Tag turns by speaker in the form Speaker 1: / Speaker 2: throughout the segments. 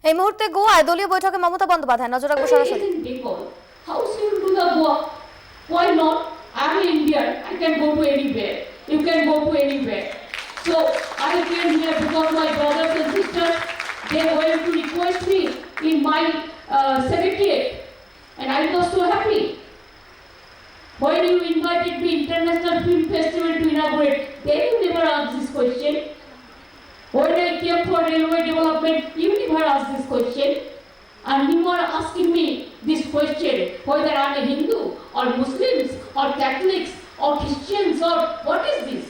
Speaker 1: এই মুহূর্তে গোয়ায় দলীয় বৈঠকে মমতা বন্দ্যোপাধ্যায়, নজর রাখবো সরাসরি।
Speaker 2: How should you do the Goa? Why not? I'm an Indian. I can go to anywhere. You can go to anywhere. So I came here because my brothers and sisters, they were to request me in my secretariat, and I was so happy. When you invited me International Film Festival to inaugurate, then you never asked this question. When I came for railway development, you never asked this question. And you are asking me this question, whether I am a Hindu or Muslims or Catholics or Christians or what is this?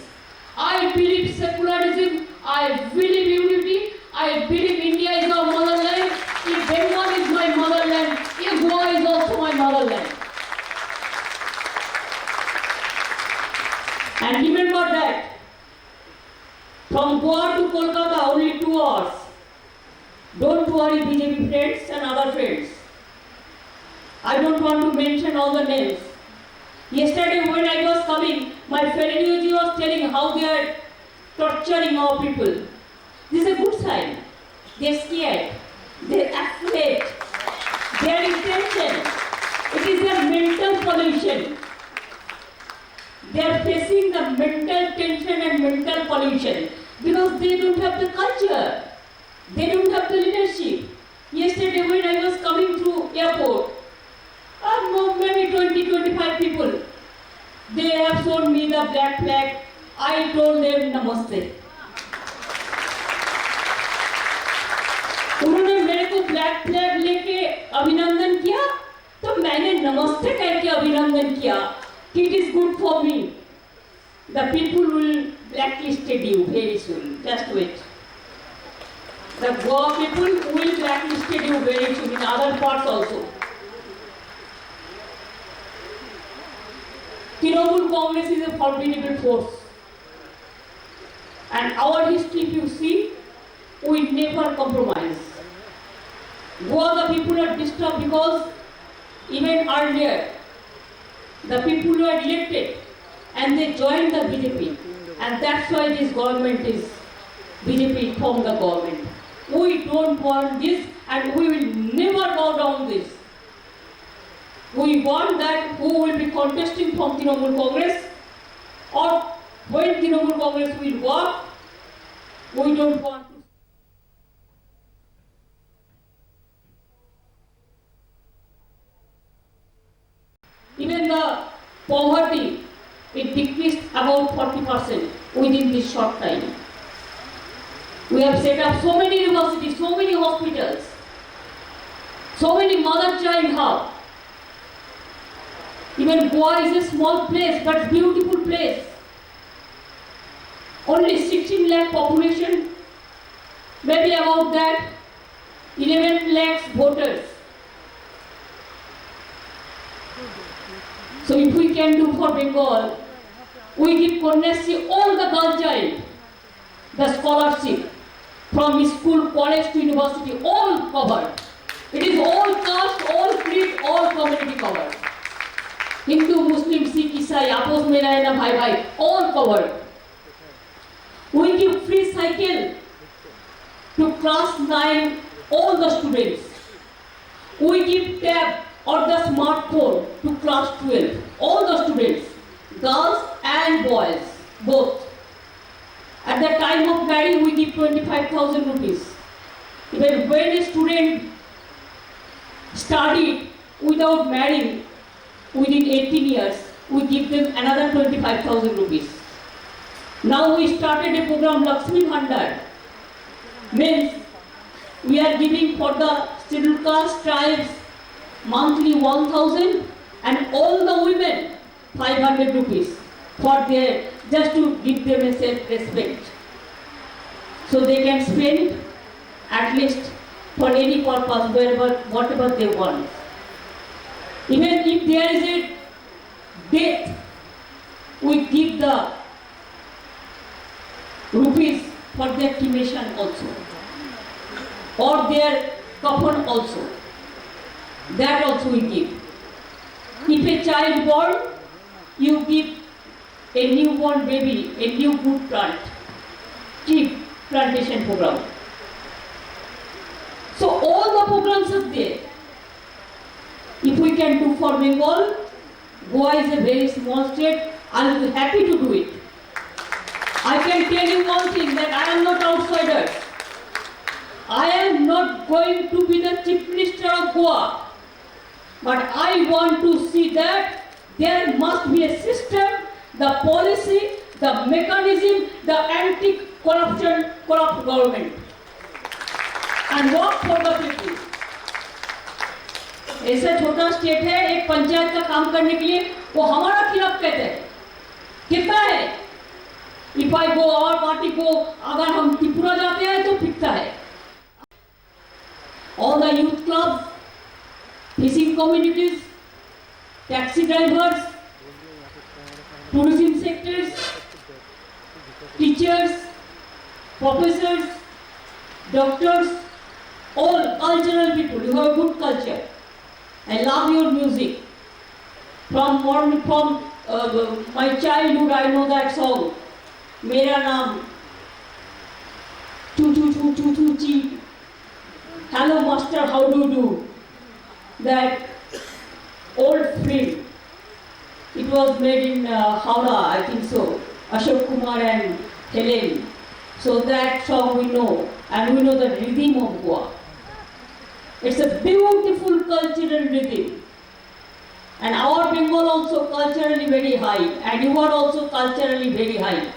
Speaker 2: I believe secularism, I believe unity, I believe India is our motherland, if Bengal is my motherland, if Goa is also my motherland. And remember that, from Goa to Kolkata only 2 hours. Don't worry, BJP friends and other friends. I don't want to mention all the names. Yesterday when I was coming, my Fereniyoji was telling how they are torturing our people. This is a good sign. They're scared. They're afraid. Their intention. It is their mental pollution. They are facing the mental tension and mental pollution because they don't have the culture. They don't have the leadership. Yesterday when I was coming through airport, maybe 20-25 people, they have shown me the black flag. I told them namaste. उन्होंने मेरे को black flag लेके अभिनंदन किया, तो मैंने नमस्ते कह के अभिनंदन किया. It is good for me. The people will blacklist you very soon. Just wait. The Goa people will blacklist you very soon in other parts also. Trinamool Congress is a formidable force. And our history, if you see, we never compromise. Goa, the people are disturbed because even earlier, the people were elected and they joined the BJP. And that's why this government is BJP formed the government. We don't want this and we will never bow down this. We want that who will be contesting from Trinamool Congress, or when Trinamool Congress will work, we don't want to. Even the poverty, it decreased about 40% within this short time. We have set up so many universities, so many hospitals, so many mother-child hubs. Even Goa is a small place, but beautiful place. Only 16 lakh population, maybe about that, 11 lakhs voters. So if we can do for Bengal, we give Konyasri all the girl child, the scholarship, from school, college to university, all covered. It is all caste, all creed, all community covered. Hindu, Muslim, Sikh, Isai, Apos, Menayana, Bhai Bhai, all covered. We give free cycle to class 9, all the students. We give tab or the smartphone to class 12, all the students, girls and boys, both. At the time of marriage, we give 25,000 rupees. Even when a student studied without marrying, within 18 years, we give them another 25,000 rupees. Now we started a program, Lakshmi Bhandar. Means we are giving for the scheduled caste tribes monthly 1,000 and all the women 500 rupees for their, just to give them a self-respect. So they can spend at least for any purpose, wherever, whatever they want. Even if there is a death, we give the rupees for their cremation also, or their coffin also. That also we give. If a child born, you give a newborn baby a new good plant, cheap plantation program. So programs are there. If we can do for Bengal, Goa is a very small state, I will be happy to do it. I can tell you one thing, that I am not outsider. I am not going to be the Chief Minister of Goa. But I want to see that there must be a system, the policy, the mechanism, the anti-corruption, corrupt government. And work for the people. ऐसा छोटा state है, एक पंचायत का काम करने के लिए वो हमारा खिलाफ कहते हैं, कितना है? If I go, our party go, अगर हम त्रिपुरा जाते हैं तो फिरता है. All the youth clubs, fishing communities, taxi drivers, tourism sectors, teachers, professors, doctors, all cultural people, you have good culture. I love your music. From my childhood, I know that song. Mera naam, choo choo choo choo choo chee. Hello master, how do you do? That old film. It was made in Howrah, I think so. Ashok Kumar and Helen. So that song we know, and we know the rhythm of Goa. It's a beautiful cultural rhythm. And our Bengal also culturally very high, and you are also culturally very high.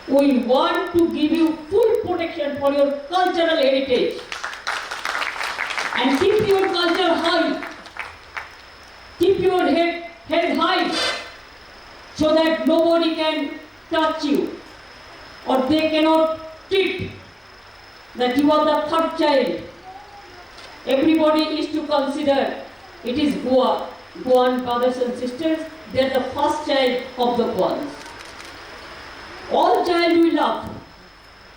Speaker 2: We want to give you full protection for your cultural heritage. And keep your culture high. Keep your head high, so that nobody can touch you, or they cannot treat that you are the third child. Everybody is to consider it is Goa, Goan brothers and sisters, they are the first child of the Goans. All child we love,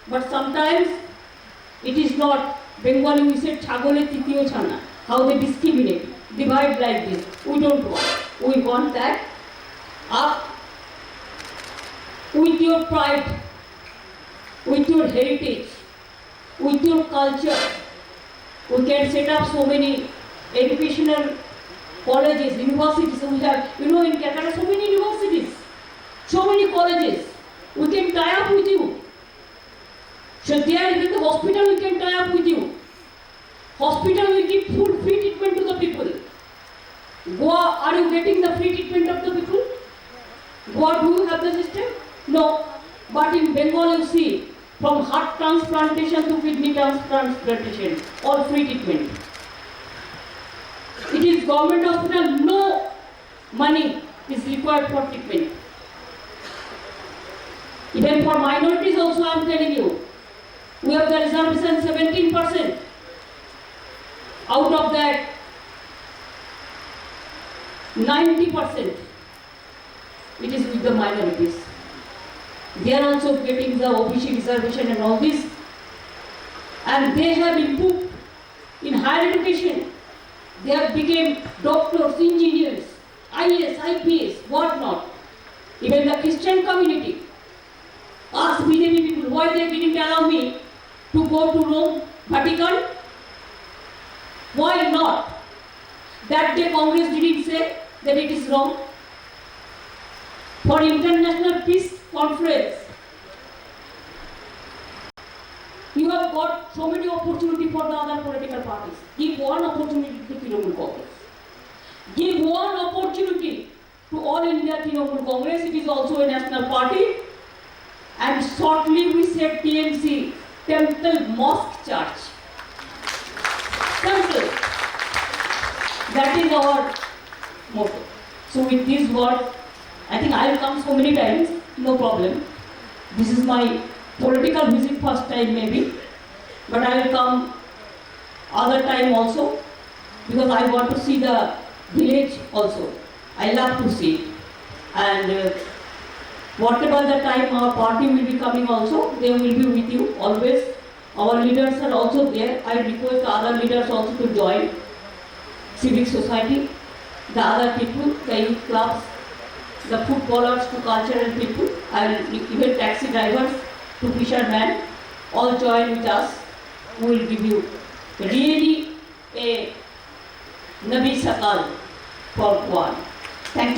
Speaker 2: but sometimes it is not. Bengali we say chagole titiyo chana, how they discriminate, divide like this. We don't want. We want that up with your pride, with your heritage, with your culture. We can set up so many educational colleges, universities. We have, in Calcutta, so many universities, so many colleges. We can tie up with you. So there, even the hospital, we can tie up with you. Hospital, we give full free treatment to the people. Goa, are you getting the free treatment of the people? Goa, do you have the system? No. But in Bengal, you see, from heart transplantation to kidney transplantation, all free treatment. It is government hospital, no money is required for treatment. Even for minorities also, I am telling you, we have the reservation 17%. Out of that, 90% it is with the minorities. They are also getting the OBC reservation and all this, and they have improved in higher education. They have become doctors, engineers, IAS, IPS, what not. Even the Christian community. Ask BJP people why they didn't allow me to go to Rome, Vatican. Why not? That day Congress didn't say that it is wrong. For International Peace Conference, you have got so many opportunities for the other political parties. Give one opportunity to Trinamool Congress. Give one opportunity to All India Trinamool Congress. It is also a national party. And shortly we said TMC, Temple Mosque Church. Temple. That is our motto. So with these words, I think I will come so many times, no problem. This is my political visit first time maybe, but I will come other time also, because I want to see the village also. I love to see it. And whatever the time our party will be coming also, they will be with you always. Our leaders are also there. I request the other leaders also to join. Civic society, the other people, the youth clubs, the footballers to cultural people, and even taxi drivers to fishermen, all join with us. We will give you really a Nabi Sakal for one. Thank you.